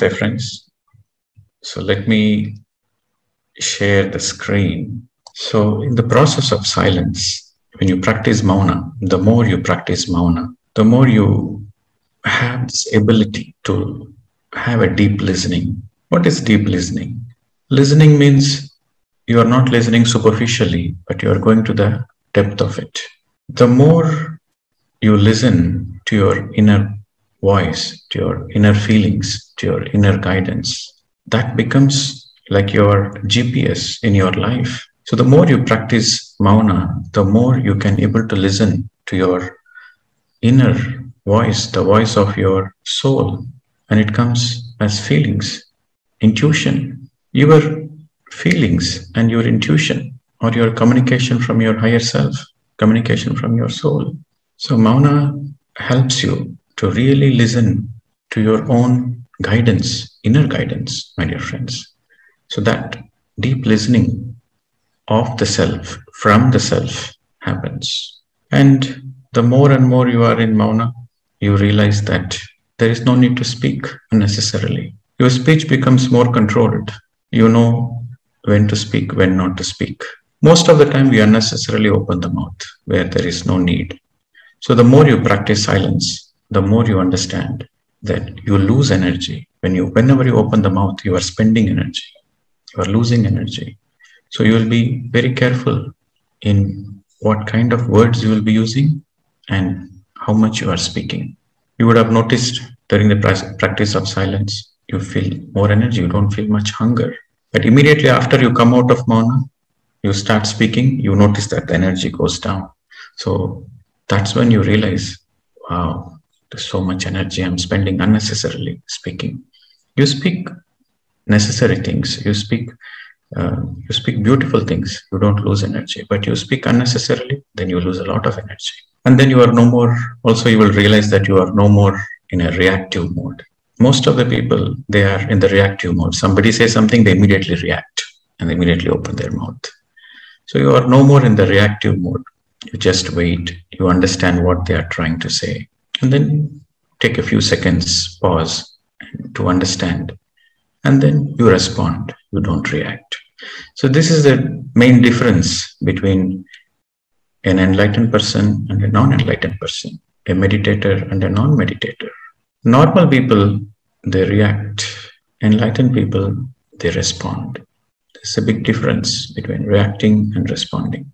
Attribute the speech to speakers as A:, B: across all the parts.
A: Namaste, friends. So let me share the screen. So in the process of silence, when you practice Mouna, the more you practice Mouna, the more you have this ability to have a deep listening. What is deep listening? Listening means you are not listening superficially, but you are going to the depth of it. The more you listen to your inner voice, to your inner feelings, to your inner guidance, that becomes like your GPS in your life. So the more you practice Mouna, the more you can able to listen to your inner voice, the voice of your soul, and it comes as feelings, intuition. Your feelings and your intuition or your communication from your higher self, communication from your soul. So Mouna helps you to really listen to your own guidance, inner guidance, my dear friends. So that deep listening of the self, from the self happens. And the more and more you are in Mouna, you realize that there is no need to speak unnecessarily. Your speech becomes more controlled. You know when to speak, when not to speak. Most of the time, we unnecessarily open the mouth where there is no need. So the more you practice silence, the more you understand that you lose energy. Whenever you open the mouth, you are spending energy. You are losing energy. So you will be very careful in what kind of words you will be using and how much you are speaking. You would have noticed during the practice of silence, you feel more energy. You don't feel much hunger. But immediately after you come out of Mouna, you start speaking, you notice that the energy goes down. So that's when you realize, wow, there's so much energy I'm spending unnecessarily speaking. You speak necessary things. You speak beautiful things. You don't lose energy. But you speak unnecessarily, then you lose a lot of energy. And then you are no more. Also, you will realize that you are no more in a reactive mode. Most of the people, they are in the reactive mode. Somebody says something, they immediately react and they immediately open their mouth. So you are no more in the reactive mode. You just wait. You understand what they are trying to say. And then take a few seconds, pause to understand. And then you respond. You don't react. So this is the main difference between an enlightened person and a non-enlightened person, a meditator and a non-meditator. Normal people, they react. Enlightened people, they respond. There's a big difference between reacting and responding.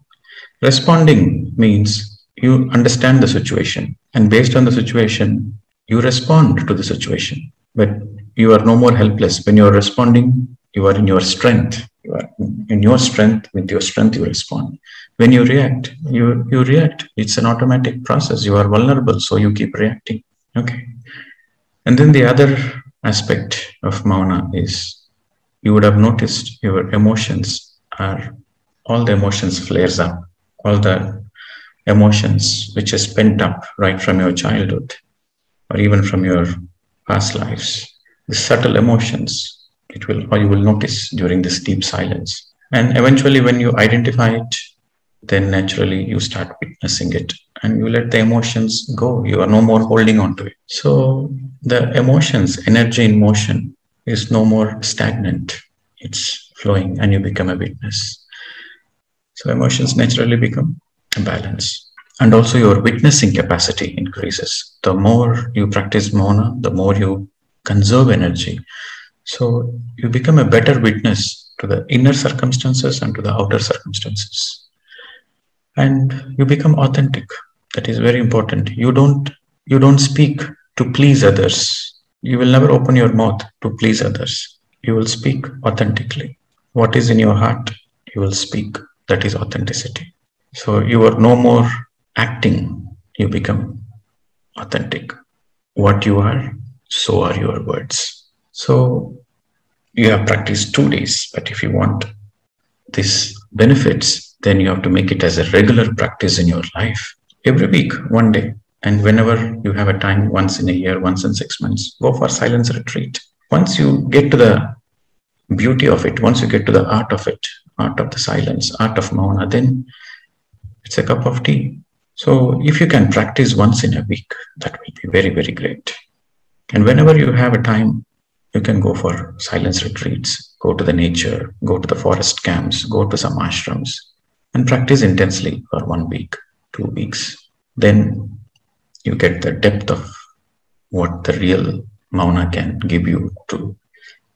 A: Responding means you understand the situation, and based on the situation, you respond to the situation. But you are no more helpless. When you are responding, you are in your strength. You are in your strength. With your strength, you respond. When you react, you react. It's an automatic process. You are vulnerable, so you keep reacting. Okay. And then the other aspect of Mouna is you would have noticed your emotions are, all the emotions flares up. All the emotions which is pent up right from your childhood or even from your past lives, the subtle emotions, you will notice during this deep silence. And eventually when you identify it, then naturally you start witnessing it and you let the emotions go. You are no more holding on to it. So the emotions, energy in motion is no more stagnant. It's flowing and you become a witness. So emotions naturally become a balance. And also your witnessing capacity increases. The more you practice Mouna, the more you conserve energy. So you become a better witness to the inner circumstances and to the outer circumstances. And you become authentic. That is very important. You don't speak to please others. You will never open your mouth to please others. You will speak authentically. What is in your heart, you will speak. That is authenticity. So you are no more acting. You become authentic. What you are, so are your words. So you have practiced 2 days, but if you want these benefits, then you have to make it as a regular practice in your life. Every week, 1 day. And whenever you have a time, once in a year, once in 6 months, go for silence retreat. Once you get to the beauty of it, once you get to the art of it, art of the silence, art of Mouna, then it's a cup of tea. So if you can practice once in a week, that will be very, very great. And whenever you have a time, You can go for silence retreats, go to the nature, go to the forest camps, go to some ashrams and practice intensely for 1 week, 2 weeks. Then you get the depth of what the real Mouna can give you to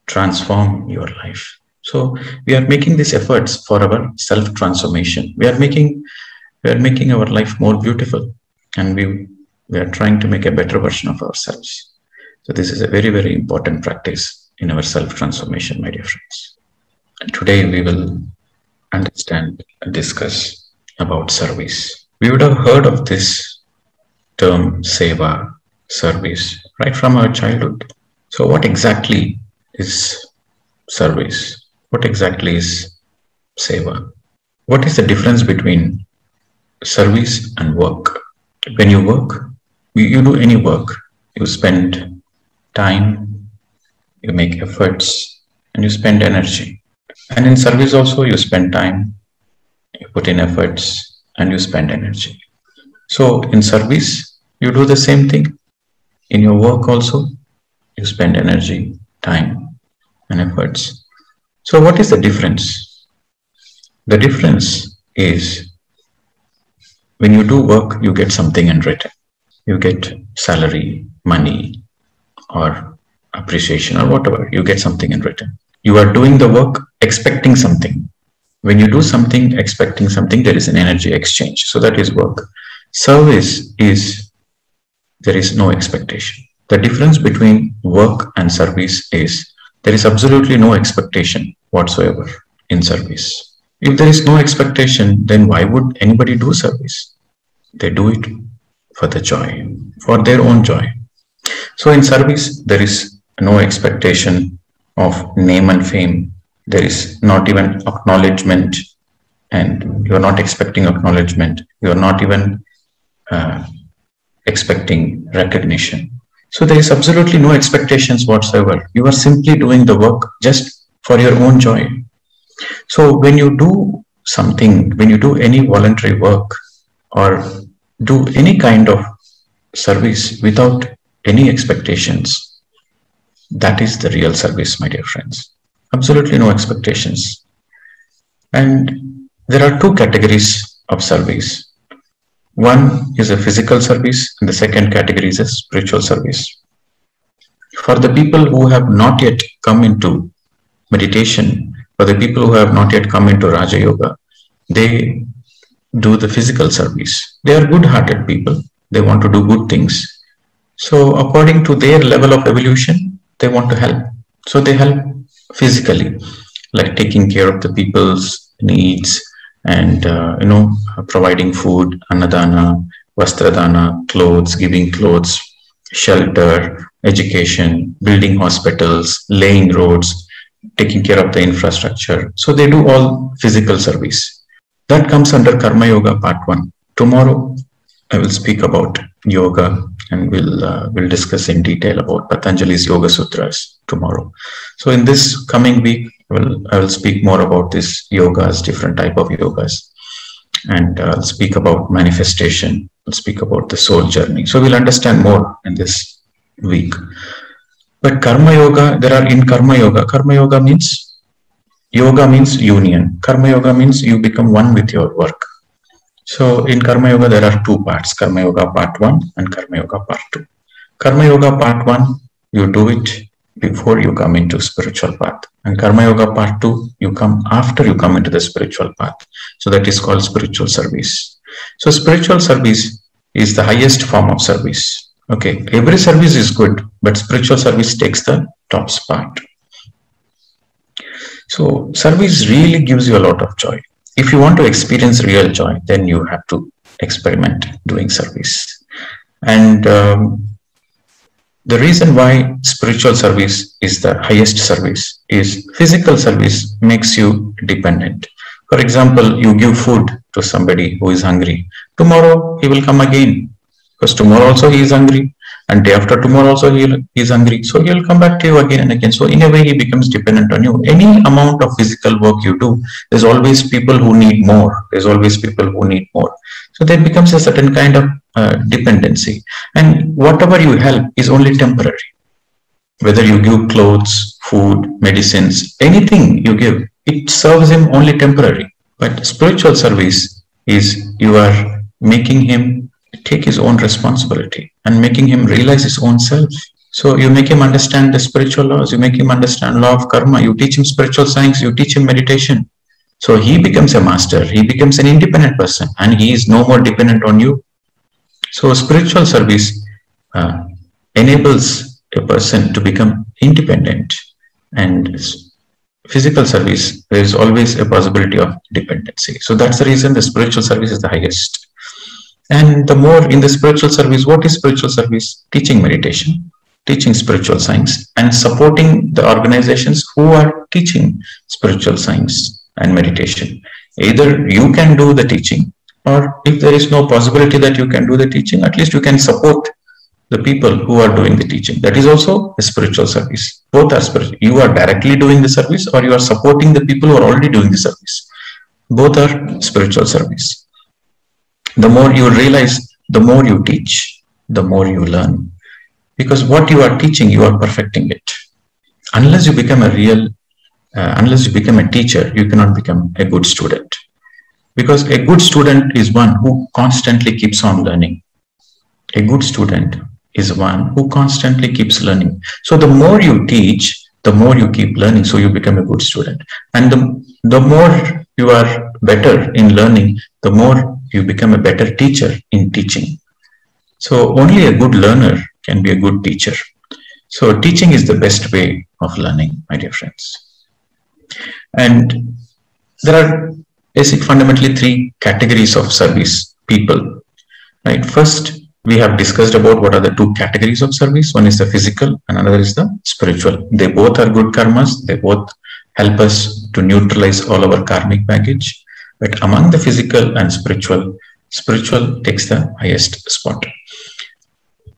A: transform your life. So we are making these efforts for our self-transformation. We are making our life more beautiful, and we are trying to make a better version of ourselves. So this is a very, very important practice in our self-transformation, my dear friends. And today we will understand and discuss about service. We would have heard of this term Seva, service, right from our childhood. So what exactly is service? What exactly is Seva? What is the difference between service and work? When you work, you do any work, you spend time, you make efforts, and you spend energy. And in service also, you spend time, you put in efforts, and you spend energy. So in service, you do the same thing. In your work also, you spend energy, time, and efforts. So what is the difference? The difference is when you do work, you get something in return. You get salary, money, or appreciation, or whatever. You get something in return. You are doing the work expecting something. When you do something expecting something, there is an energy exchange. So that is work. Service is there is no expectation. The difference between work and service is there is absolutely no expectation whatsoever in service. If there is no expectation, then why would anybody do service? They do it for the joy, for their own joy. So in service, there is no expectation of name and fame. There is not even acknowledgement, and you are not expecting acknowledgement. You are not even expecting recognition. So there is absolutely no expectations whatsoever. You are simply doing the work just for your own joy. So when you do something, when you do any voluntary work or do any kind of service without any expectations, that is the real service, my dear friends. Absolutely no expectations. And there are 2 categories of service. One is a physical service, and the second category is a spiritual service. For the people who have not yet come into meditation, for the people who have not yet come into Raja Yoga, they do the physical service. They are good-hearted people. They want to do good things. So according to their level of evolution, they want to help. So they help physically, like taking care of the people's needs and providing food, annadana, vastradana, clothes, giving clothes, shelter, education, building hospitals, laying roads, taking care of the infrastructure. So they do all physical service. That comes under Karma Yoga Part 1. Tomorrow I will speak about yoga, and we'll discuss in detail about Patanjali's Yoga Sutras tomorrow. So in this coming week, I will speak more about this yogas, different type of yogas, and I'll speak about manifestation. I'll speak about the soul journey. So we'll understand more in this week. But Karma Yoga, Karma Yoga means, yoga means union. Karma Yoga means you become one with your work. So in Karma Yoga, there are 2 parts, Karma Yoga Part 1 and Karma Yoga Part 2. Karma Yoga Part 1, you do it before you come into spiritual path. And Karma Yoga Part 2, you come after you come into the spiritual path. So that is called spiritual service. So spiritual service is the highest form of service. Okay, every service is good, but spiritual service takes the top spot. So service really gives you a lot of joy. If you want to experience real joy, then you have to experiment doing service. And the reason why spiritual service is the highest service is physical service makes you dependent. For example, you give food to somebody who is hungry. Tomorrow he will come again, because tomorrow also he is hungry, and day after tomorrow also he is hungry. So he will come back to you again and again. So in a way, he becomes dependent on you. Any amount of physical work you do, there's always people who need more. There's always people who need more. So there becomes a certain kind of dependency. And whatever you help is only temporary. Whether you give clothes, food, medicines, anything you give, it serves him only temporary. But spiritual service is you are making him take his own responsibility and making him realize his own self. So you make him understand the spiritual laws, you make him understand law of karma, you teach him spiritual science, you teach him meditation. So he becomes a master, he becomes an independent person, and he is no more dependent on you. So spiritual service enables a person to become independent, and physical service, there is always a possibility of dependency. So that's the reason the spiritual service is the highest. And the more in the spiritual service, what is spiritual service? Teaching meditation, teaching spiritual science, and supporting the organizations who are teaching spiritual science and meditation. Either you can do the teaching, or if there is no possibility that you can do the teaching, at least you can support the people who are doing the teaching. That is also a spiritual service. Both are spiritual. You are directly doing the service, or you are supporting the people who are already doing the service. Both are spiritual service. The more you realize, the more you teach, the more you learn. Because what you are teaching, you are perfecting it. Unless you become unless you become a teacher, you cannot become a good student. Because a good student is one who constantly keeps on learning. A good student is one who constantly keeps learning. So the more you teach, the more you keep learning, so you become a good student. And the more you are better in learning, the more you become a better teacher in teaching. So only a good learner can be a good teacher. So teaching is the best way of learning, my dear friends. And there are fundamentally three categories of service people. Right? First, we have discussed about what are the two categories of service. One is the physical and another is the spiritual. They both are good karmas. They both help us to neutralize all our karmic baggage. But among the physical and spiritual takes the highest spot.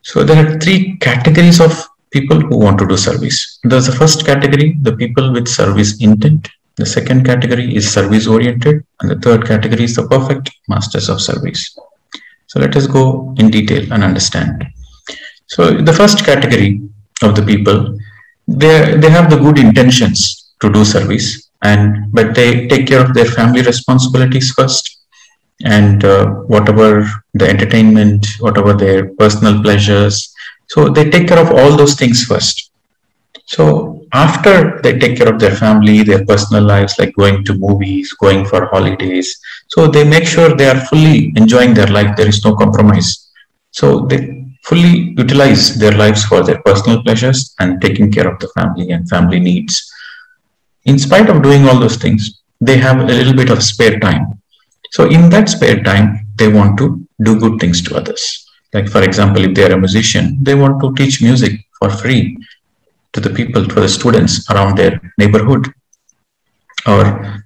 A: So there are three categories of people who want to do service. There's the first category, the people with service intent. The second category is service oriented. And the third category is the perfect masters of service. So let us go in detail and understand. So the first category of the people, they have the good intentions to do service, but they take care of their family responsibilities first, and whatever the entertainment, whatever their personal pleasures. So they take care of all those things first. So after they take care of their family, their personal lives, like going to movies, going for holidays, so they make sure they are fully enjoying their life. There is no compromise. So they fully utilize their lives for their personal pleasures and taking care of the family and family needs. In spite of doing all those things, they have a little bit of spare time. So in that spare time, they want to do good things to others. Like for example, if they are a musician, they want to teach music for free to the people, to the students around their neighborhood. Or,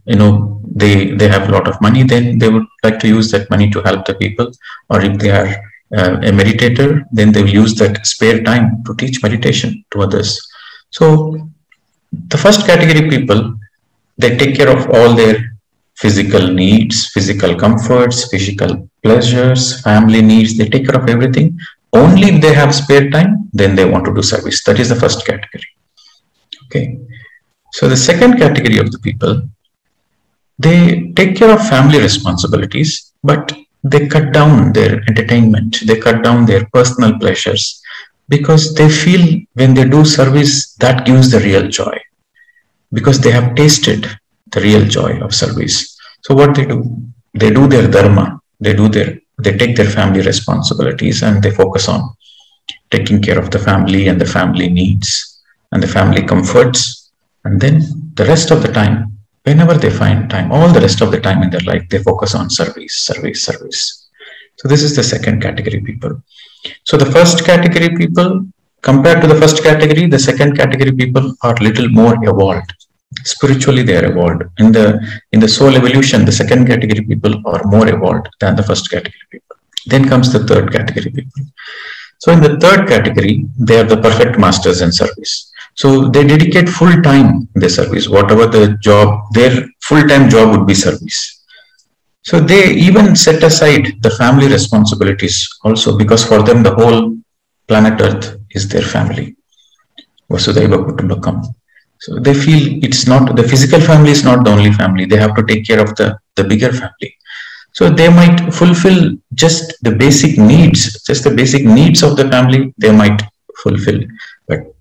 A: they have a lot of money, then they would like to use that money to help the people. Or if they are a meditator, then they will use that spare time to teach meditation to others. So the first category people, they take care of all their physical needs, physical comforts, physical pleasures, family needs. They take care of everything. Only if they have spare time, then they want to do service. That is the first category. Okay. So the second category of the people, they take care of family responsibilities, but they cut down their entertainment. They cut down their personal pleasures because they feel when they do service, that gives the real joy, because they have tasted the real joy of service. So what they do their dharma. They take their family responsibilities and they focus on taking care of the family and the family needs and the family comforts. And then the rest of the time, whenever they find time, all the rest of the time in their life, they focus on service. So this is the second category people. So the first category people, compared to the first category, the second category people are little more evolved. Spiritually, they are evolved. In the soul evolution, the second category people are more evolved than the first category people. Then comes the third category people. So in the third category, they are the perfect masters in service. So they dedicate full time in their service. Whatever the job, their full-time job would be service. So they even set aside the family responsibilities also, because for them the whole planet Earth is their family. Vasudhaiva Kutumbakam. So they feel it's not, the physical family is not the only family. They have to take care of the bigger family. So they might fulfill just the basic needs of the family, they might fulfill. But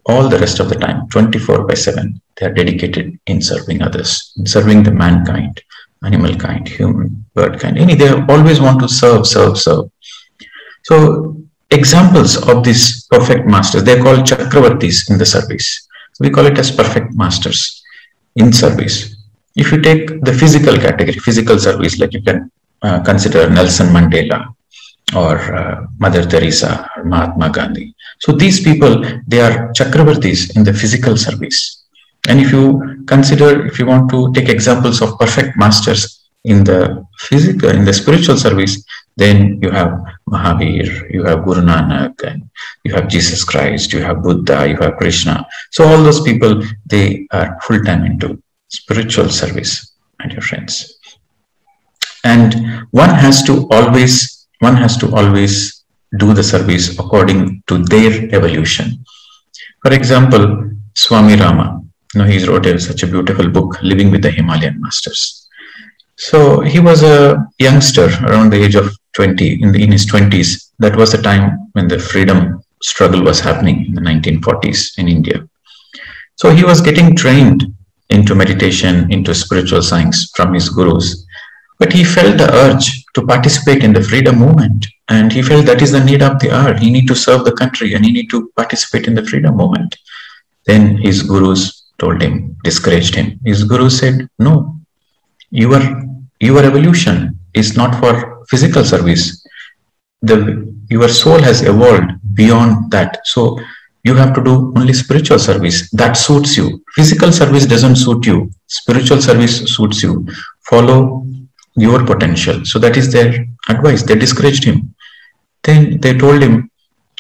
A: all the rest of the time, 24/7, they are dedicated in serving others, in serving the mankind, animal kind, human, bird kind. They always want to serve. So examples of these perfect masters, they're called Chakravartis in the service. We call it as perfect masters in service. If you take the physical category, physical service, like you can consider Nelson Mandela or Mother Teresa or Mahatma Gandhi. So these people, they are Chakravartis in the physical service. And if you consider, if you want to take examples of perfect masters in the physical, in the spiritual service, then you have Mahavir, you have Guru Nanak, and you have Jesus Christ, you have Buddha, you have Krishna. So all those people, they are full-time into spiritual service, my dear friends. And one has to always do the service according to their evolution. For example, Swami Rama, he wrote such a beautiful book, Living with the Himalayan Masters. So he was a youngster around the age of 20, in his 20s. That was the time when the freedom struggle was happening in the 1940s in India. So he was getting trained into meditation, into spiritual science from his gurus. But he felt the urge to participate in the freedom movement. And he felt that is the need of the hour. He need to serve the country and he need to participate in the freedom movement. Then his gurus told him, discouraged him. His guru said, no, your evolution is not for physical service. Your soul has evolved beyond that. So you have to do only spiritual service. That suits you. Physical service doesn't suit you. Spiritual service suits you. Follow your potential. So that is their advice. They discouraged him. Then they told him,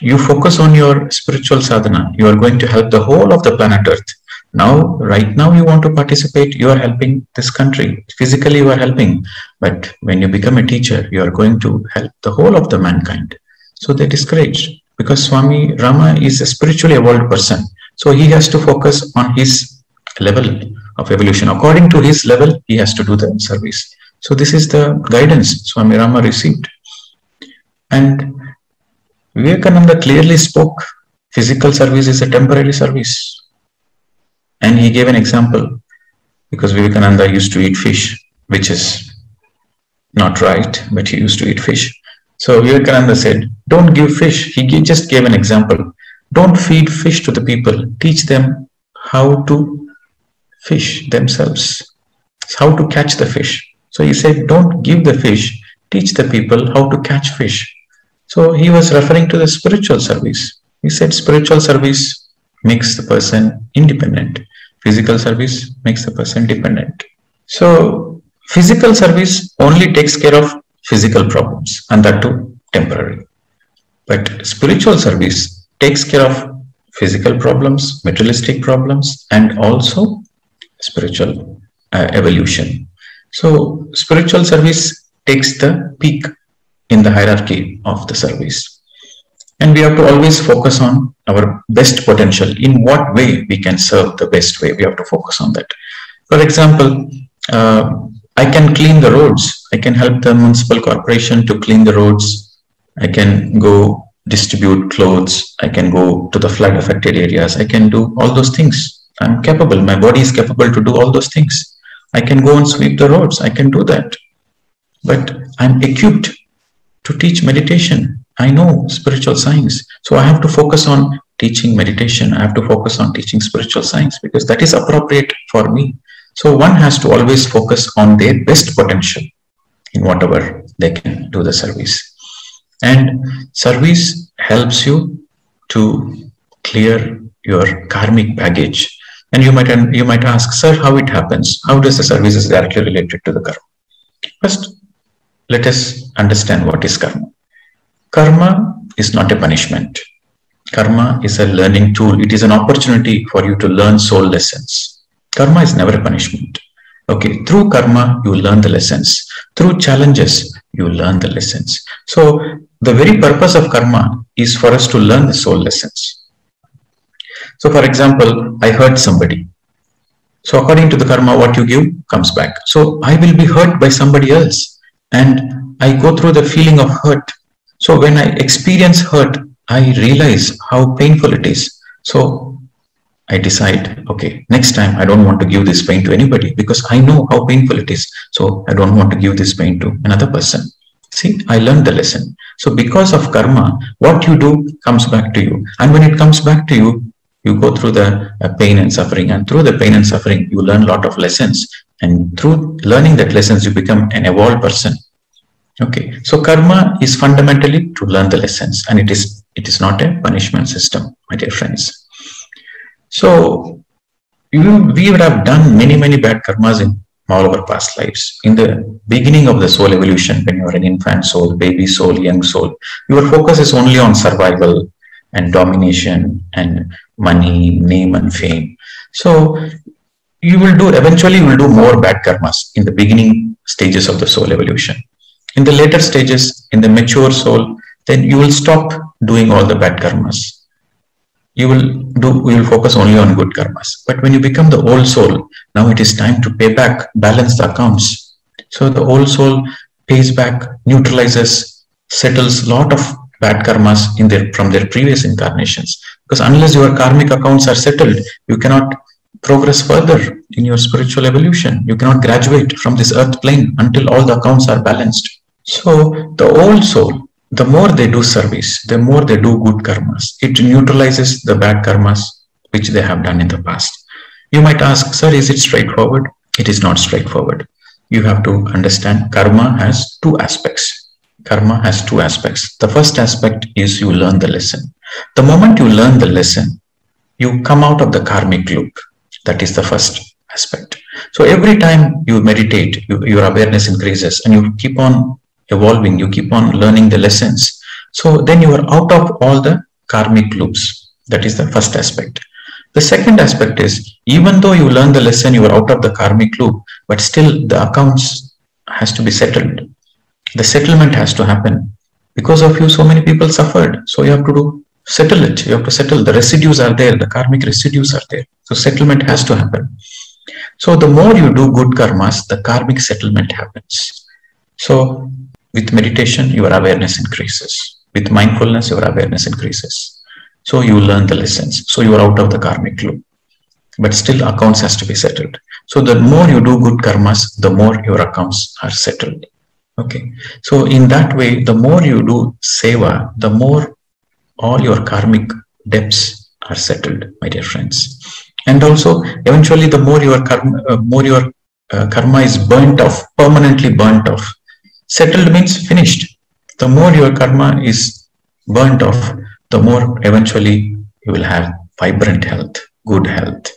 A: you focus on your spiritual sadhana. You are going to help the whole of the planet Earth. Now, right now you want to participate, you are helping this country. Physically you are helping. But when you become a teacher, you are going to help the whole of the mankind. So they discouraged, because Swami Rama is a spiritually evolved person. So he has to focus on his level of evolution. According to his level, he has to do the service. So this is the guidance Swami Rama received. And Vivekananda clearly spoke, physical service is a temporary service. And he gave an example, because Vivekananda used to eat fish, which is not right, but he used to eat fish. So Vivekananda said, don't give fish. He just gave an example. Don't feed fish to the people. Teach them how to fish themselves, how to catch the fish. So he said, don't give the fish. Teach the people how to catch fish. So he was referring to the spiritual service. He said spiritual service makes the person independent. Physical service makes the person dependent. So physical service only takes care of physical problems, and that too temporary. But spiritual service takes care of physical problems, materialistic problems, and also spiritual evolution. So spiritual service takes the peak in the hierarchy of the service. And we have to always focus on our best potential. In what way we can serve the best way, we have to focus on that. For example, I can clean the roads. I can help the municipal corporation to clean the roads. I can go distribute clothes. I can go to the flood affected areas. I can do all those things. I'm capable. My body is capable to do all those things. I can go and sweep the roads. I can do that. But I'm equipped to teach meditation. I know spiritual science. So I have to focus on teaching meditation. I have to focus on teaching spiritual science, because that is appropriate for me. So one has to always focus on their best potential in whatever they can do the service. And service helps you to clear your karmic baggage. And you might ask, sir, how it happens? How does the service is directly related to the karma? First, let us understand what is karma. Karma is not a punishment. Karma is a learning tool. It is an opportunity for you to learn soul lessons. Karma is never a punishment. Okay, through karma, you learn the lessons. Through challenges, you learn the lessons. So the very purpose of karma is for us to learn the soul lessons. So for example, I hurt somebody. So according to the karma, what you give comes back. So I will be hurt by somebody else and I go through the feeling of hurt. So when I experience hurt, I realize how painful it is. So I decide, okay, next time I don't want to give this pain to anybody because I know how painful it is. So I don't want to give this pain to another person. See, I learned the lesson. So because of karma, what you do comes back to you. And when it comes back to you, you go through the pain and suffering, and through the pain and suffering, you learn a lot of lessons. And through learning that lessons, you become an evolved person. Okay, so karma is fundamentally to learn the lessons, and it is not a punishment system, my dear friends. So we would have done many bad karmas in all our past lives. In the beginning of the soul evolution, when you are an infant soul, baby soul, young soul, your focus is only on survival and domination and money, name and fame. So eventually you will do more bad karmas in the beginning stages of the soul evolution. In the later stages, in the mature soul, then you will stop doing all the bad karmas. You will focus only on good karmas. But when you become the old soul, now it is time to pay back, balance the accounts. So the old soul pays back, neutralizes, settles a lot of bad karmas from their previous incarnations. Because unless your karmic accounts are settled, you cannot progress further in your spiritual evolution. You cannot graduate from this earth plane until all the accounts are balanced. So the old soul, the more they do service, the more they do good karmas. It neutralizes the bad karmas which they have done in the past. You might ask, sir, is it straightforward? It is not straightforward. You have to understand karma has two aspects. Karma has two aspects. The first aspect is you learn the lesson. The moment you learn the lesson, you come out of the karmic loop. That is the first aspect. So every time you meditate, your awareness increases and you keep on evolving, you keep on learning the lessons. So then you are out of all the karmic loops. That is the first aspect. The second aspect is, even though you learn the lesson, you are out of the karmic loop, but still the accounts has to be settled. The settlement has to happen. Because of you, so many people suffered. So you have to settle it. You have to settle. The residues are there. The karmic residues are there. So settlement has to happen. So the more you do good karmas, the karmic settlement happens. So with meditation, your awareness increases. With mindfulness, your awareness increases. So you learn the lessons. So you are out of the karmic loop. But still accounts has to be settled. So the more you do good karmas, the more your accounts are settled. Okay. So in that way, the more you do seva, the more all your karmic debts are settled, my dear friends. And also, eventually, the more your karma is burnt off, permanently burnt off. Settled means finished. The more your karma is burnt off, the more eventually you will have vibrant health, good health.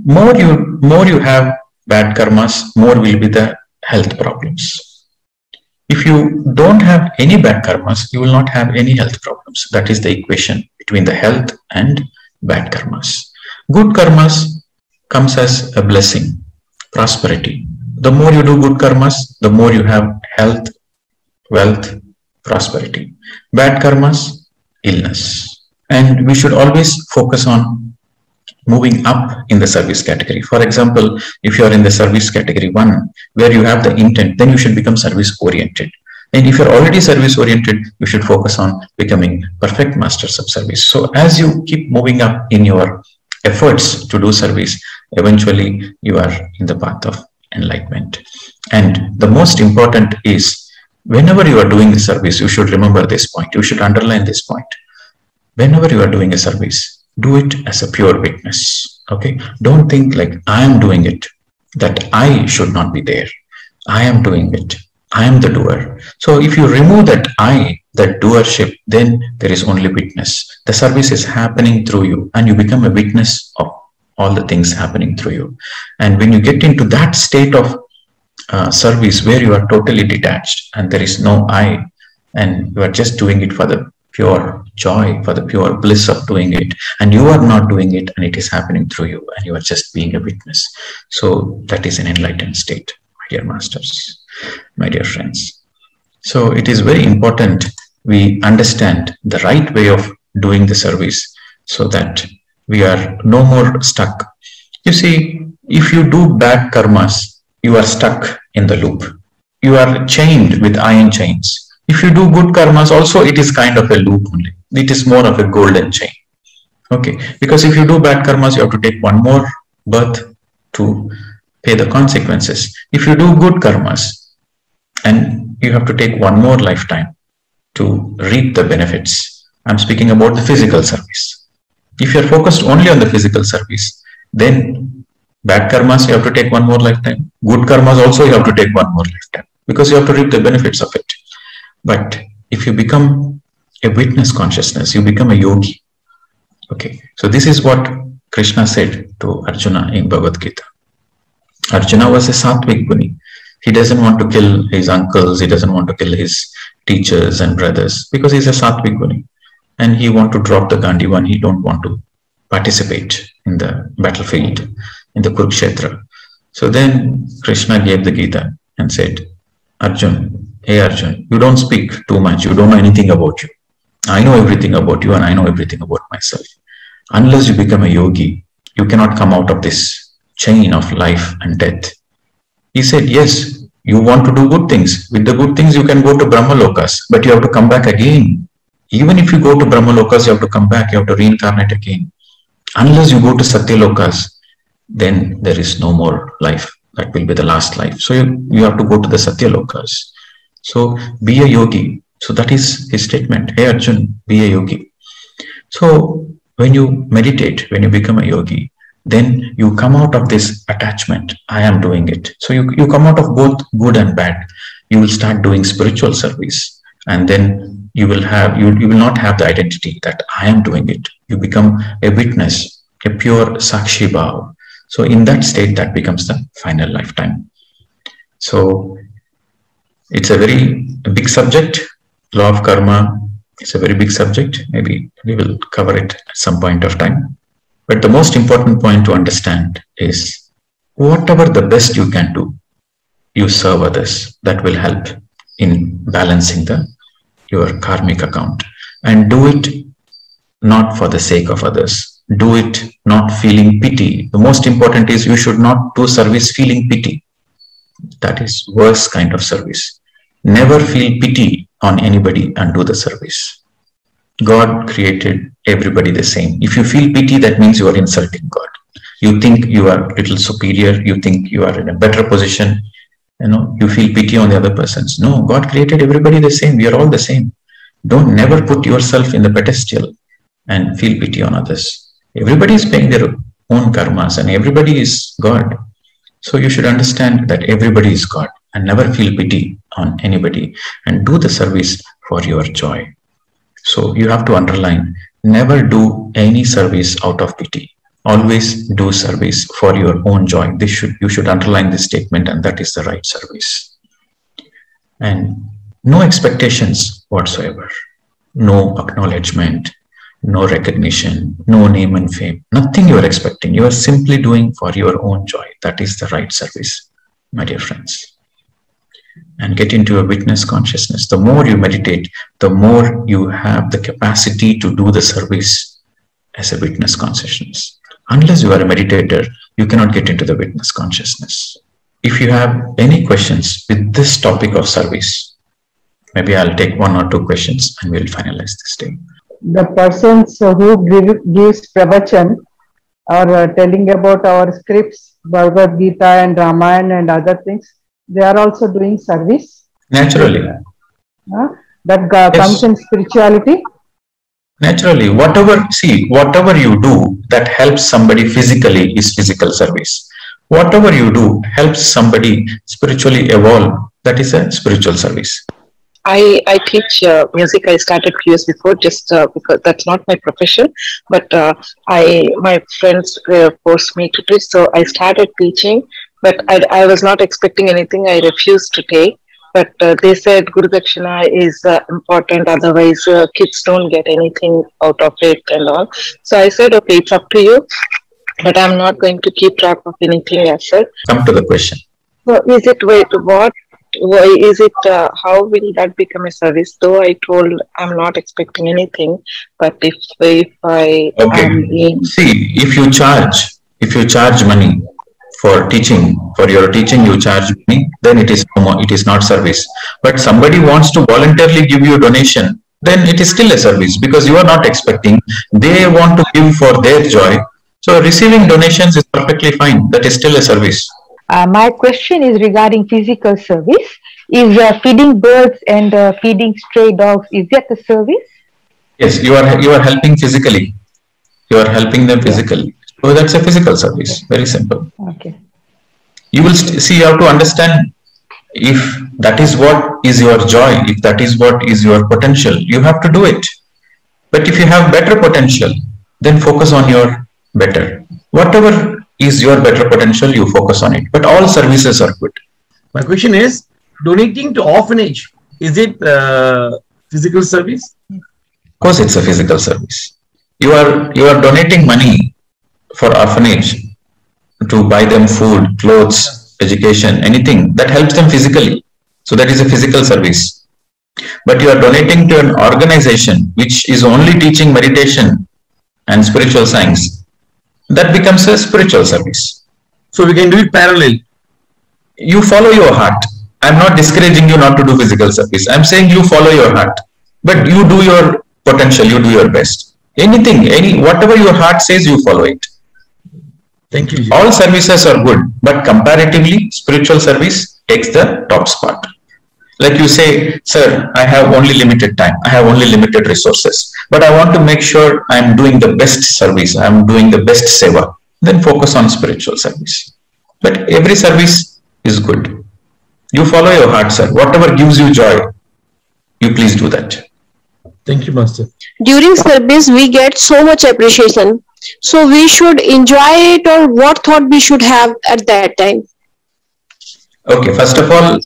A: More you have bad karmas, more will be the health problems. If you don't have any bad karmas, you will not have any health problems. That is the equation between the health and bad karmas. Good karmas comes as a blessing, prosperity. The more you do good karmas, the more you have health, wealth, prosperity. Bad karmas, illness. And we should always focus on moving up in the service category. For example, if you are in the service category 1, where you have the intent, then you should become service oriented. And if you're already service oriented, you should focus on becoming perfect masters of service. So as you keep moving up in your efforts to do service, eventually you are in the path of enlightenment. And the most important is, whenever you are doing the service, you should remember this point. You should underline this point. Whenever you are doing a service, do it as a pure witness. Okay? Don't think like I am doing it, that I should not be there. I am doing it. I am the doer. So if you remove that I, that doership, then there is only witness. The service is happening through you and you become a witness of all the things happening through you. And when you get into that state of service where you are totally detached and there is no I, and you are just doing it for the pure joy, for the pure bliss of doing it, and you are not doing it and it is happening through you and you are just being a witness. So that is an enlightened state, my dear masters, my dear friends. So it is very important we understand the right way of doing the service so that We are no more stuck. You see, if you do bad karmas, you are stuck in the loop. You are chained with iron chains. If you do good karmas, also it is kind of a loop only. It is more of a golden chain. Okay, because if you do bad karmas, you have to take one more birth to pay the consequences. If you do good karmas, and you have to take one more lifetime to reap the benefits. I'm speaking about the physical service. If you're focused only on the physical service, then bad karmas you have to take one more lifetime. Good karmas also you have to take one more lifetime because you have to reap the benefits of it. But if you become a witness consciousness, you become a yogi. Okay, so this is what Krishna said to Arjuna in Bhagavad Gita. Arjuna was a sattvic guni. He doesn't want to kill his uncles, he doesn't want to kill his teachers and brothers because he's a sattvic guni. And he want to drop the Gandivan, he don't want to participate in the battlefield, in the Kurukshetra. So then Krishna gave the Gita and said, Arjun, hey Arjun, you don't speak too much, you don't know anything about you. I know everything about you and I know everything about myself. Unless you become a yogi, you cannot come out of this chain of life and death. He said, yes, you want to do good things. With the good things, you can go to Brahmalokas, but you have to come back again. Even if you go to Brahmalokas, you have to come back, you have to reincarnate again. Unless you go to Satyalokas, then there is no more life. That will be the last life. So you have to go to the Satyalokas. So be a yogi. So that is his statement. Hey Arjun, be a yogi. So when you meditate, when you become a yogi, then you come out of this attachment. I am doing it. So you come out of both good and bad. You will start doing spiritual service, and then you will not have the identity that I am doing it. You become a witness, a pure Sakshi Bhav. So in that state, that becomes the final lifetime. So it's a very big subject. Law of karma is a very big subject. Maybe we will cover it at some point of time. But the most important point to understand is whatever the best you can do, you serve others. That will help in balancing your karmic account. And do it not for the sake of others. Do it not feeling pity. The most important is you should not do service feeling pity. That is worst kind of service. Never feel pity on anybody and do the service. God created everybody the same. If you feel pity, that means you are insulting God. You think you are a little superior. You think you are in a better position. You feel pity on the other persons. No, God created everybody the same. We are all the same. Don't never put yourself in the pedestal and feel pity on others. Everybody is paying their own karmas and everybody is God. So you should understand that everybody is God and never feel pity on anybody and do the service for your joy. So you have to underline, never do any service out of pity. Always do service for your own joy. You should underline this statement, and that is the right service. And no expectations whatsoever. No acknowledgement, no recognition, no name and fame. Nothing you are expecting. You are simply doing for your own joy. That is the right service, my dear friends. And get into a witness consciousness. The more you meditate, the more you have the capacity to do the service as a witness consciousness. Unless you are a meditator, you cannot get into the witness consciousness. If you have any questions with this topic of service, maybe I'll take one or two questions and we'll finalize this day.
B: The persons who gives pravachan or telling about our scripts, Bhagavad Gita and Ramayana and other things, they are also doing service.
A: Naturally.
B: That comes in spirituality.
A: Naturally, whatever you do that helps somebody physically is physical service. Whatever you do helps somebody spiritually evolve, that is a spiritual service.
C: I teach music. I started few years before, just because that's not my profession. But my friends forced me to teach, so I started teaching. But I was not expecting anything. I refused to take. But they said Guru Dakshina is important, otherwise kids don't get anything out of it and all. So I said, okay, it's up to you, but I'm not going to keep track of anything as such.
A: Come to the question.
C: So is it, what why is it? How will that become a service? Though I told I'm not expecting anything, but if I
A: Okay.
C: am being
A: See, if you charge money for teaching, for your teaching, you charge money, then it is not service. But somebody wants to voluntarily give you a donation, then it is still a service because you are not expecting. They want to give for their joy. So receiving donations is perfectly fine. That is still a service.
D: My question is regarding physical service. Is feeding birds and feeding stray dogs, is that a service?
A: Yes, you are helping physically. You are helping them physically. So that's a physical service. Very simple.
D: Okay.
A: You will see. You have to understand if that is what is your joy, if that is what is your potential, you have to do it. But if you have better potential, then focus on your better. Whatever is your better potential, you focus on it. But all services are good.
E: My question is, donating to orphanage, is it physical service?
A: Of course, it's a physical service. You are donating money for orphanage to buy them food, clothes, education, anything that helps them physically. So that is a physical service. But you are donating to an organization which is only teaching meditation and spiritual science. That becomes a spiritual service.
E: So we can do it parallel.
A: You follow your heart. I'm not discouraging you not to do physical service. I'm saying you follow your heart. But you do your potential, you do your best. Whatever your heart says, you follow it.
E: Thank you.
A: All services are good, but comparatively, spiritual service takes the top spot. Like you say, sir, I have only limited time. I have only limited resources. But I want to make sure I'm doing the best service. I'm doing the best seva. Then focus on spiritual service. But every service is good. You follow your heart, sir. Whatever gives you joy, you please do that.
E: Thank you, Master.
F: During service, we get so much appreciation. So we should enjoy it, or what thought we should have at that time?
A: Okay, first of all,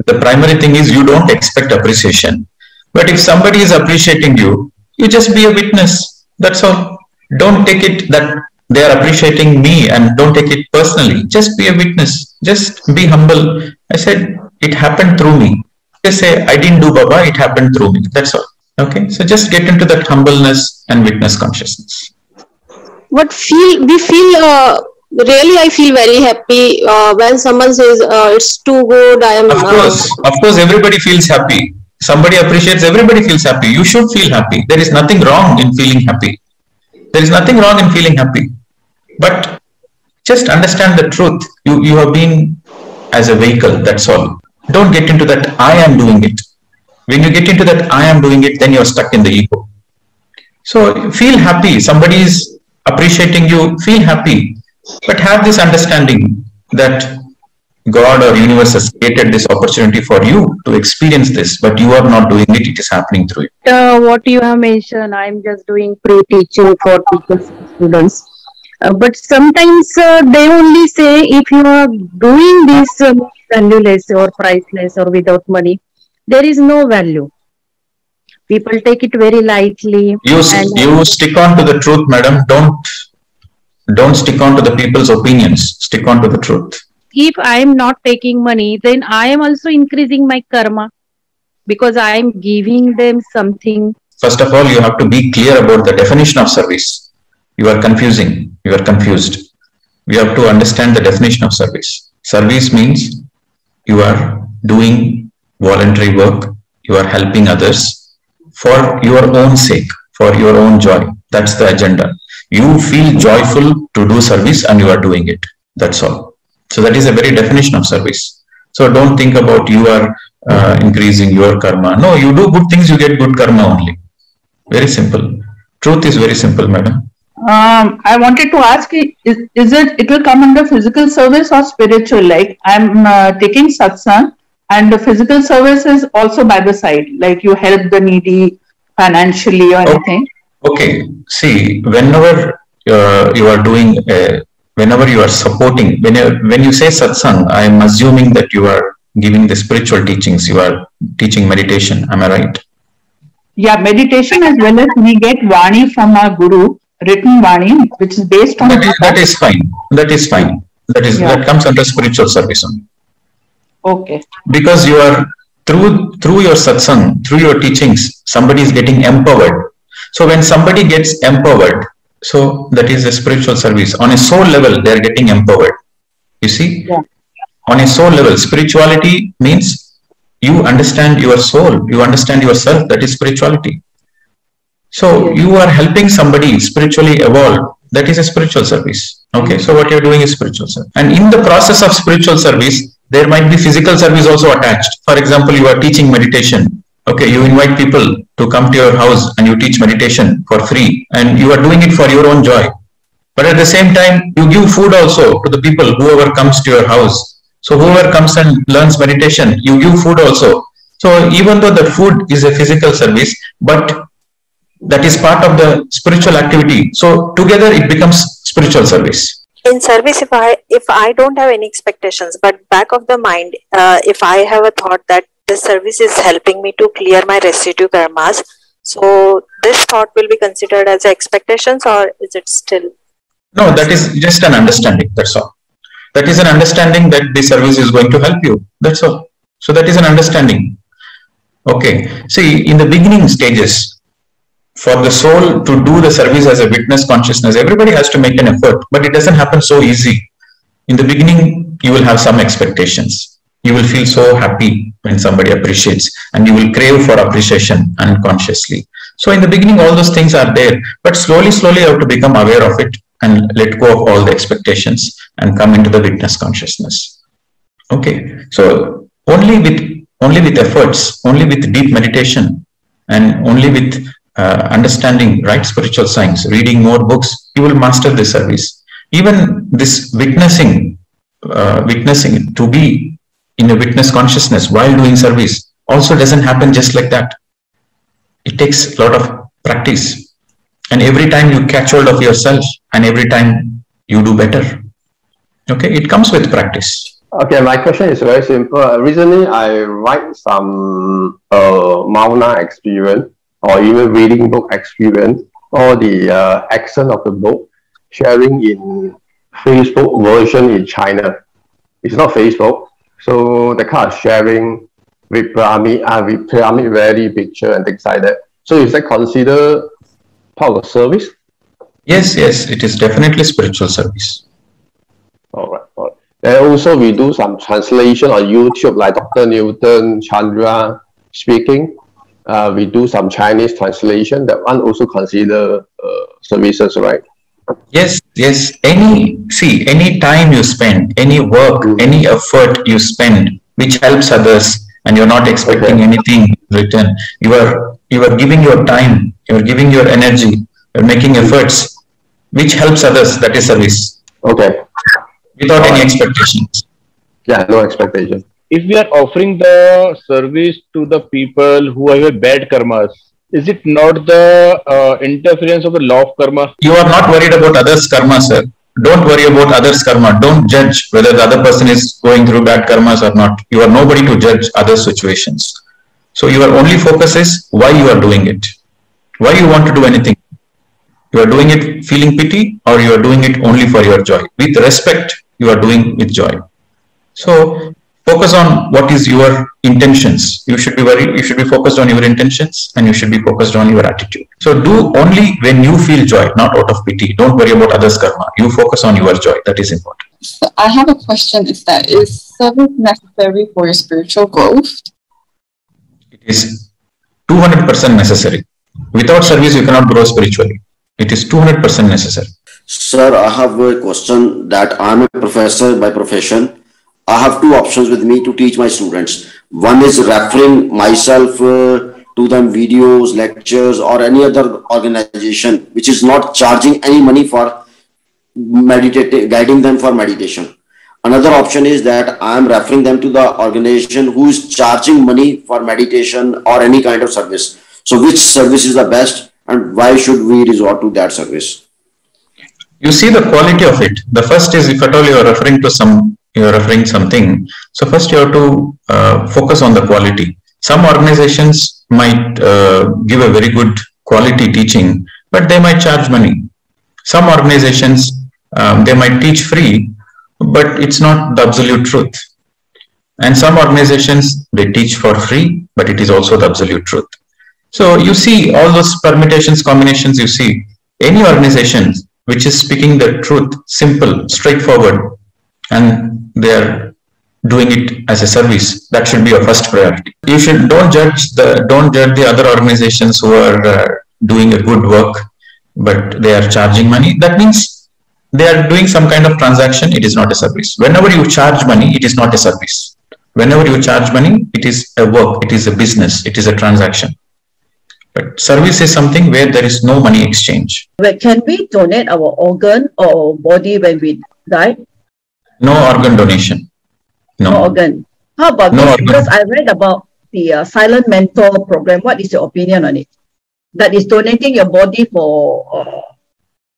A: the primary thing is you don't expect appreciation. But if somebody is appreciating you, you just be a witness. That's all. Don't take it that they are appreciating me and don't take it personally. Just be a witness. Just be humble. I said, it happened through me. Just say, I didn't do Baba, it happened through me. That's all. Okay, so just get into that humbleness and witness consciousness.
F: What really, I feel very happy when someone says it's too good.
A: Of course, everybody feels happy. Somebody appreciates, everybody feels happy. You should feel happy. There is nothing wrong in feeling happy. There is nothing wrong in feeling happy. But just understand the truth. You have been as a vehicle, that's all. Don't get into that I am doing it. When you get into that I am doing it, then you're stuck in the ego. So feel happy. Somebody is appreciating you, feel happy. But have this understanding that God or universe has created this opportunity for you to experience this, but you are not doing it, it is happening through it.
D: What you have mentioned, I'm just doing pre-teaching for teachers and students. But sometimes they only say if you are doing this valueless or priceless or without money, there is no value. People take it very lightly.
A: You stick on to the truth, madam. Don't stick on to the people's opinions. Stick on to the truth.
D: If I am not taking money, then I am also increasing my karma because I am giving them something.
A: First of all, you have to be clear about the definition of service. You are confusing. You are confused. We have to understand the definition of service. Service means you are doing voluntary work. You are helping others for your own sake, for your own joy. That's the agenda. You feel joyful to do service and you are doing it. That's all. So that is a very definition of service. So don't think about you are increasing your karma. No, you do good things, you get good karma only. Very simple. Truth is very simple, madam.
B: I wanted to ask, it will come under physical service or spiritual? Like I'm taking satsang and the physical service is also by the side, like you help the needy financially or anything.
A: Okay. See, whenever you are doing, whenever you are supporting, when you say satsang, I am assuming that you are giving the spiritual teachings, you are teaching meditation. Am I right?
B: Yeah, meditation as well as we get Vani from our Guru, written Vani, which is based on...
A: That is fine. That is fine. That comes under spiritual service only.
B: Okay.
A: Because you are through your satsang, through your teachings, somebody is getting empowered. So when somebody gets empowered, so that is a spiritual service. On a soul level, they are getting empowered. You see?
B: Yeah.
A: On a soul level, spirituality means you understand your soul, you understand yourself. That is spirituality. So you are helping somebody spiritually evolve. That is a spiritual service. Okay, so what you're doing is spiritual service. And in the process of spiritual service, there might be physical service also attached. For example, you are teaching meditation. Okay, you invite people to come to your house and you teach meditation for free. And you are doing it for your own joy. But at the same time, you give food also to the people, whoever comes to your house. So whoever comes and learns meditation, you give food also. So even though the food is a physical service, but that is part of the spiritual activity. So together it becomes spiritual service.
G: In service, if I don't have any expectations, but back of the mind, if I have a thought that this service is helping me to clear my residue karmas, so this thought will be considered as expectations, or is it still?
A: No, that is just an understanding. That's all. That is an understanding that the service is going to help you. That's all. So that is an understanding. Okay. See, in the beginning stages, for the soul to do the service as a witness consciousness, everybody has to make an effort, but it doesn't happen so easy. In the beginning, you will have some expectations. You will feel so happy when somebody appreciates, and you will crave for appreciation unconsciously. So in the beginning, all those things are there, but slowly you have to become aware of it and let go of all the expectations and come into the witness consciousness. Okay. So only with efforts, only with deep meditation, and only with understanding right spiritual science, reading more books, you will master this service. Even this witnessing to be in a witness consciousness while doing service also doesn't happen just like that. It takes a lot of practice, and every time you catch hold of yourself, and every time you do better. Okay, it comes with practice.
H: Okay, my question is very simple. Recently, I write some Mouna experience, or even reading book experience, or the accent of the book, sharing in Facebook version in China. It's not Facebook. So the kind of sharing with pyramid very picture and things like that. So is that considered part of service?
A: Yes, it is definitely spiritual service.
H: All right. And also we do some translation on YouTube, like Dr. Newton, Chandra speaking. We do some Chinese translation. That one also consider services, right?
A: Yes. Any time you spend, any work, any effort you spend, which helps others, and you're not expecting anything in return. You are giving your time, you are giving your energy, you're making efforts, which helps others. That is service.
H: Okay.
A: Without any expectations.
H: Yeah, no expectation.
I: If we are offering the service to the people who have a bad karmas, is it not the interference of the law of karma?
A: You are not worried about others' karma, sir. Don't worry about others' karma. Don't judge whether the other person is going through bad karmas or not. You are nobody to judge other situations. So your only focus is why you are doing it. Why you want to do anything. You are doing it feeling pity, or you are doing it only for your joy. With respect, you are doing with joy. So focus on what is your intentions. You should be focused on your intentions, and you should be focused on your attitude. So do only when you feel joy, not out of pity. Don't worry about others' karma. You focus on your joy. That is important.
J: So I have a question. Is service necessary for your spiritual growth?
A: It is 200% necessary. Without service, you cannot grow spiritually. It is 200% necessary.
K: Sir, I have a question that I'm a professor by profession. I have two options with me to teach my students. One is referring myself to them videos, lectures, or any other organization which is not charging any money for guiding them for meditation. Another option is that I am referring them to the organization who is charging money for meditation or any kind of service. So which service is the best, and why should we resort to that service?
A: You see the quality of it. The first is, if at all you are referring to something. So first you have to focus on the quality. Some organizations might give a very good quality teaching, but they might charge money. Some organizations, they might teach free, but it's not the absolute truth. And some organizations, they teach for free, but it is also the absolute truth. So you see all those permutations, combinations, you see any organization which is speaking the truth, simple, straightforward, and they are doing it as a service, that should be your first priority. You should don't judge the other organizations who are doing a good work, but they are charging money. That means they are doing some kind of transaction. It is not a service. Whenever you charge money, it is not a service. Whenever you charge money, it is a work, it is a business, it is a transaction. But service is something where there is no money exchange.
L: But can we donate our organ or body when we die?
A: No organ donation.
L: No organ. How about
A: no
L: this?
A: Organ.
L: Because I read about the Silent Mentor program. What is your opinion on it? That is donating your body for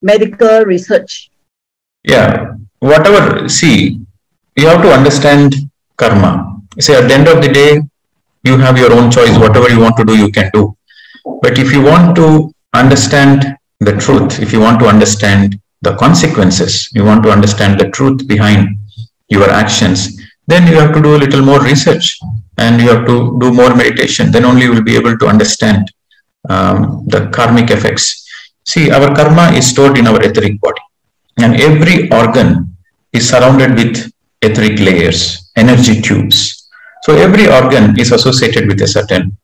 L: medical research.
A: Yeah, whatever. See, you have to understand karma. See, at the end of the day, you have your own choice. Whatever you want to do, you can do. But if you want to understand the truth, if you want to understand the consequences, you want to understand the truth behind your actions, then you have to do a little more research and you have to do more meditation. Then only you will be able to understand the karmic effects. See, our karma is stored in our etheric body, and every organ is surrounded with etheric layers, energy tubes. So every organ is associated with a certain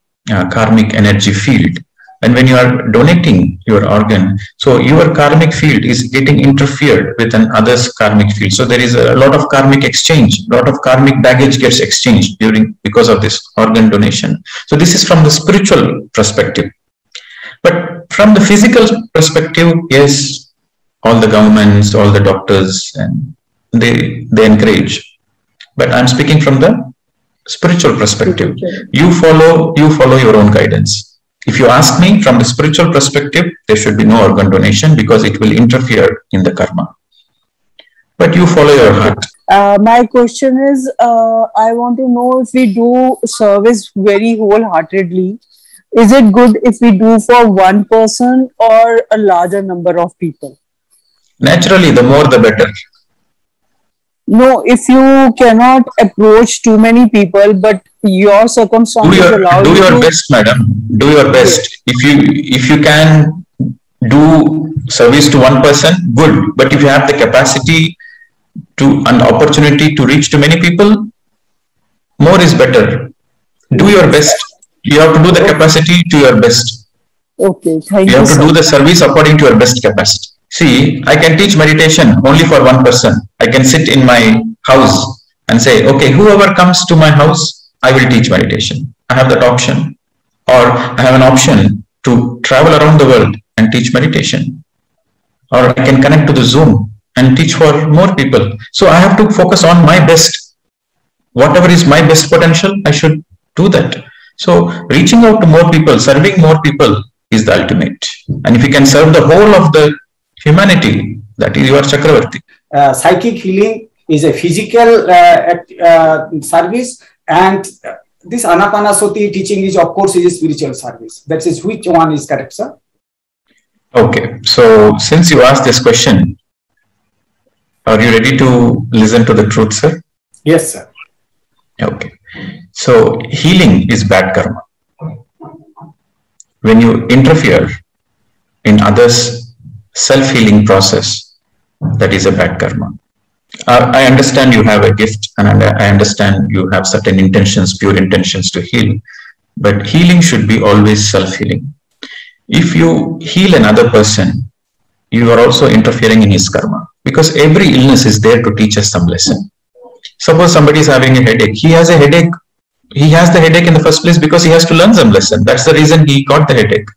A: karmic energy field. And when you are donating your organ, so your karmic field is getting interfered with another's karmic field. So there is a lot of karmic exchange, a lot of karmic baggage gets exchanged because of this organ donation. So this is from the spiritual perspective. But from the physical perspective, yes, all the governments, all the doctors, and they encourage. But I'm speaking from the spiritual perspective. You follow your own guidance. If you ask me from the spiritual perspective, there should be no organ donation because it will interfere in the karma. But you follow your heart.
M: My question is, I want to know if we do service very wholeheartedly, is it good if we do for one person or a larger number of people?
A: Naturally, the more the better.
M: No, if you cannot approach too many people, but your circumstances allow you to...
A: Do your best, madam. Do your best. If you can do service to one person, good. But if you have the capacity and opportunity to reach to many people, more is better. Do your best. You have to do the capacity to your best.
M: Okay, thank you.
A: You have to do the service according to your best capacity. See, I can teach meditation only for one person. I can sit in my house and say, okay, whoever comes to my house, I will teach meditation. I have that option. Or I have an option to travel around the world and teach meditation. Or I can connect to the Zoom and teach for more people. So I have to focus on my best. Whatever is my best potential, I should do that. So reaching out to more people, serving more people is the ultimate. And if you can serve the whole of the humanity, that is your Chakravarti.
N: Psychic healing is a physical service, and this Anapanasati teaching is, of course, is a spiritual service. That is, which one is correct, sir?
A: Okay, so since you asked this question, are you ready to listen to the truth, sir?
N: Yes, sir.
A: Okay, so healing is bad karma. When you interfere in others' self-healing process, that is a bad karma. I understand you have a gift, and I understand you have certain intentions, pure intentions to heal, but healing should be always self-healing. If you heal another person, you are also interfering in his karma, because every illness is there to teach us some lesson. Suppose somebody is having a headache. He has a headache. He has the headache in the first place because he has to learn some lesson. That's the reason he got the headache.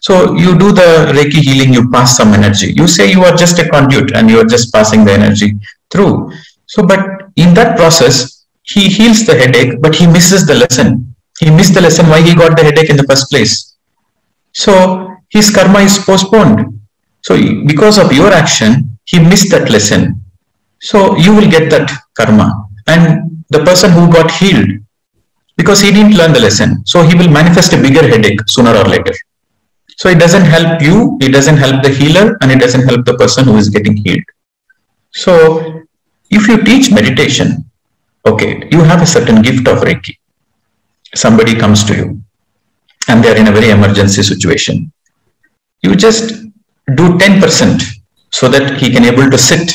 A: So you do the Reiki healing, you pass some energy. You say you are just a conduit and you are just passing the energy through. So, but in that process, he heals the headache, but he misses the lesson. He missed the lesson why he got the headache in the first place. So his karma is postponed. So because of your action, he missed that lesson. So you will get that karma. And the person who got healed, because he didn't learn the lesson, so he will manifest a bigger headache sooner or later. So it doesn't help you, it doesn't help the healer, and it doesn't help the person who is getting healed. So if you teach meditation, Okay, you have a certain gift of Reiki. Somebody comes to you and they are in a very emergency situation. You just do 10% so that he can able to sit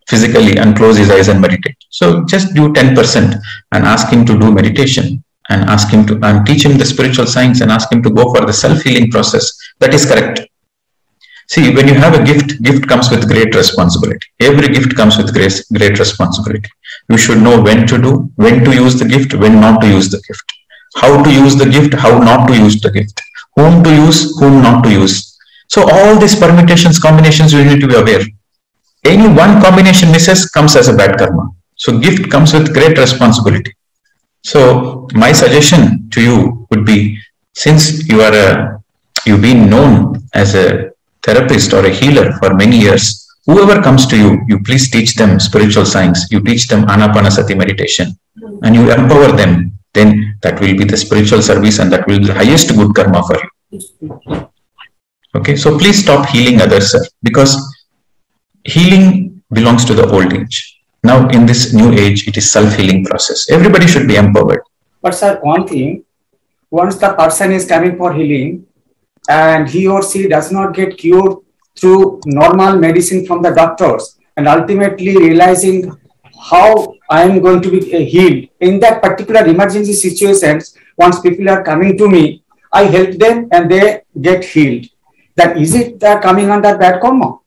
A: physically and close his eyes and meditate. So just do 10% and ask him to do meditation and ask him to and teach him the spiritual science and ask him to go for the self-healing process. That is correct. See, when you have a gift comes with great responsibility. Every gift comes with great responsibility. You should know when to use the gift, when not to use the gift. How to use the gift, how not to use the gift. Whom to use, whom not to use. So all these permutations, combinations, you need to be aware. Any one combination misses comes as a bad karma. So gift comes with great responsibility. So my suggestion to you would be, since you've been known as a therapist or a healer for many years, whoever comes to you, you please teach them spiritual science, you teach them Anapanasati meditation, and you empower them, then that will be the spiritual service and that will be the highest good karma for you. Okay, so please stop healing others, sir, because healing belongs to the old age. Now in this new age, it is self-healing process. Everybody should be empowered.
N: But sir, one thing, once the person is coming for healing and he or she does not get cured through normal medicine from the doctors and ultimately realizing how I am going to be healed. In that particular emergency situations, once people are coming to me, I help them and they get healed. Then is it coming under bad karma?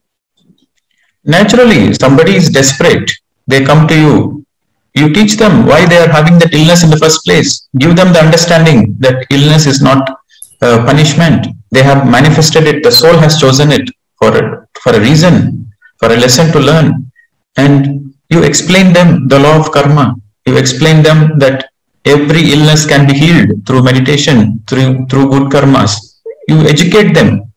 A: Naturally, somebody is desperate. They come to you. You teach them why they are having that illness in the first place. Give them the understanding that illness is not punishment. They have manifested it. The soul has chosen it for a reason, for a lesson to learn. And you explain them the law of karma. You explain them that every illness can be healed through meditation, through good karmas. You educate them.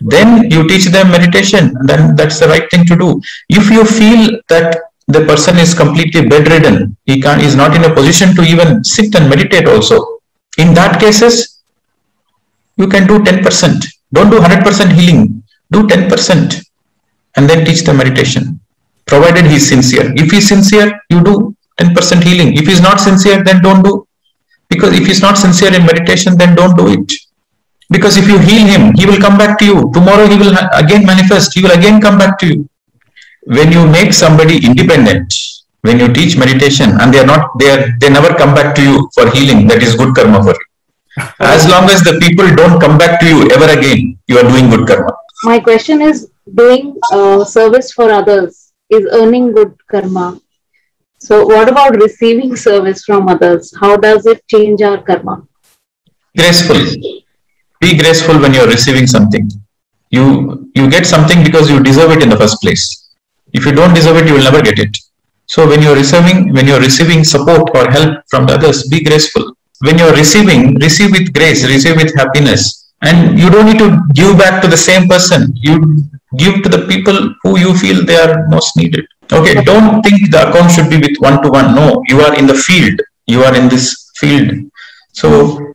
A: Then you teach them meditation. Then that's the right thing to do. If you feel that the person is completely bedridden, he is not in a position to even sit and meditate also, in that cases, you can do 10%. Don't do 100% healing. Do 10% and then teach the meditation, provided he is sincere. If he is sincere, you do 10% healing. If he is not sincere, then don't do. Because if he is not sincere in meditation, then don't do it. Because if you heal him, he will come back to you. Tomorrow he will again manifest. He will again come back to you. When you make somebody independent, when you teach meditation and they never come back to you for healing, that is good karma for you. As long as the people don't come back to you ever again, you are doing good karma.
O: My question is, doing service for others is earning good karma. So what about receiving service from others? How does it change our karma?
A: Graceful. Be graceful when you are receiving something. You get something because you deserve it in the first place. If you don't deserve it, you will never get it. So when you are receiving support or help from the others, be graceful. When you are receiving, receive with grace, receive with happiness. And you don't need to give back to the same person. You give to the people who you feel they are most needed. Okay, don't think the account should be with one-to-one. No, you are in the field. You are in this field. So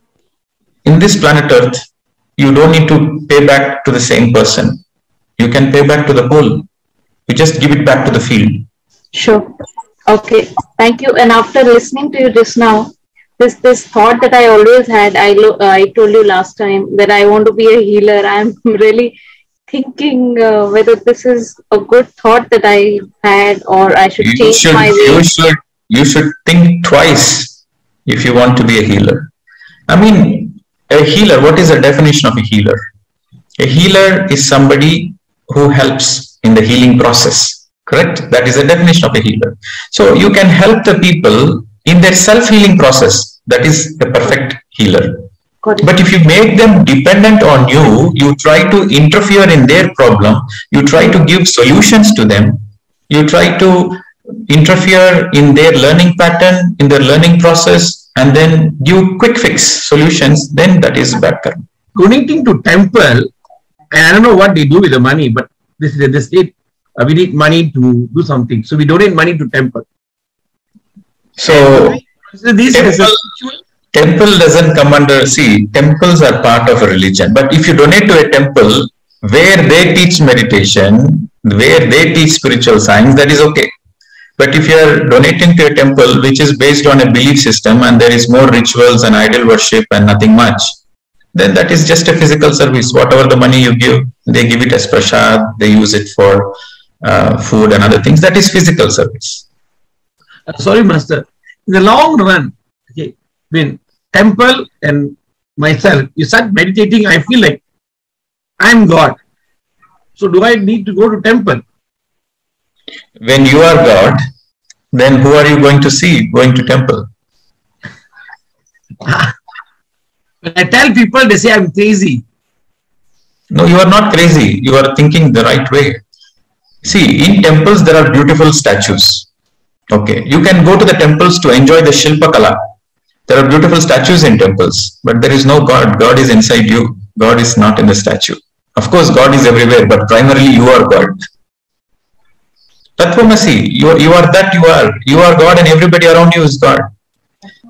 A: in this planet Earth, you don't need to pay back to the same person. You can pay back to the whole. You just give it back to the field.
O: Sure. Okay. Thank you. And after listening to you just now, this thought that I always had, I told you last time that I want to be a healer. I'm really thinking whether this is a good thought that I had or I should change my way.
A: You should think twice if you want to be a healer. I mean, a healer, what is the definition of a healer? A healer is somebody who helps in the healing process, correct? That is the definition of a healer. So you can help the people in their self-healing process. That is a perfect healer. But if you make them dependent on you, you try to interfere in their problem, you try to give solutions to them, you try to interfere in their learning pattern, in their learning process, and then give quick fix solutions, then that is bad karma.
E: Donating to temple, and I don't know what they do with the money, but this is the state. We need money to do something, so we donate money to temple.
A: So temple doesn't come under, see, temples are part of a religion. But if you donate to a temple where they teach meditation, where they teach spiritual science, that is okay. But if you are donating to a temple which is based on a belief system and there is more rituals and idol worship and nothing much, then that is just a physical service. Whatever the money you give, they give it as prasad, they use it for food and other things. That is physical service.
E: Sorry, Master. In the long run, okay, when temple and myself, you start meditating, I feel like I'm God. So do I need to go to temple?
A: When you are God, then who are you going to see going to temple?
E: When I tell people, they say I'm crazy.
A: No, you are not crazy. You are thinking the right way. See, in temples, there are beautiful statues. Okay, you can go to the temples to enjoy the Shilpa Kala. There are beautiful statues in temples, but there is no God. God is inside you. God is not in the statue. Of course, God is everywhere, but primarily you are God. Tatvamasi, you are that you are God and everybody around you is God.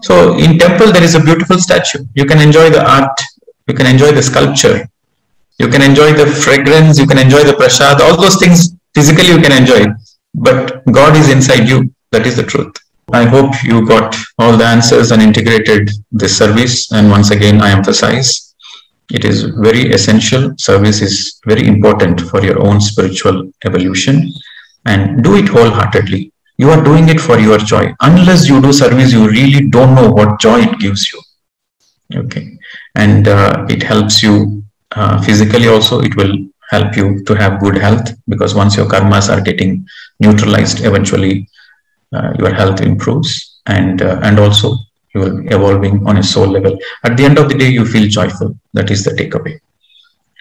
A: So in temple, there is a beautiful statue. You can enjoy the art, you can enjoy the sculpture, you can enjoy the fragrance, you can enjoy the prasad, all those things physically you can enjoy, but God is inside you. That is the truth. I hope you got all the answers and integrated this service. And once again, I emphasize, it is very essential. Service is very important for your own spiritual evolution, and do it wholeheartedly. You are doing it for your joy. Unless you do service, you really don't know what joy it gives you. Okay. And it helps you physically also. It will help you to have good health, because once your karmas are getting neutralized, eventually your health improves, and also you will be evolving on a soul level. At the end of the day, you feel joyful. That is the takeaway.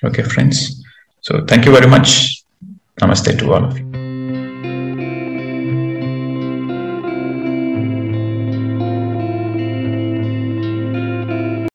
A: Okay, friends. So thank you very much. Namaste to all of you.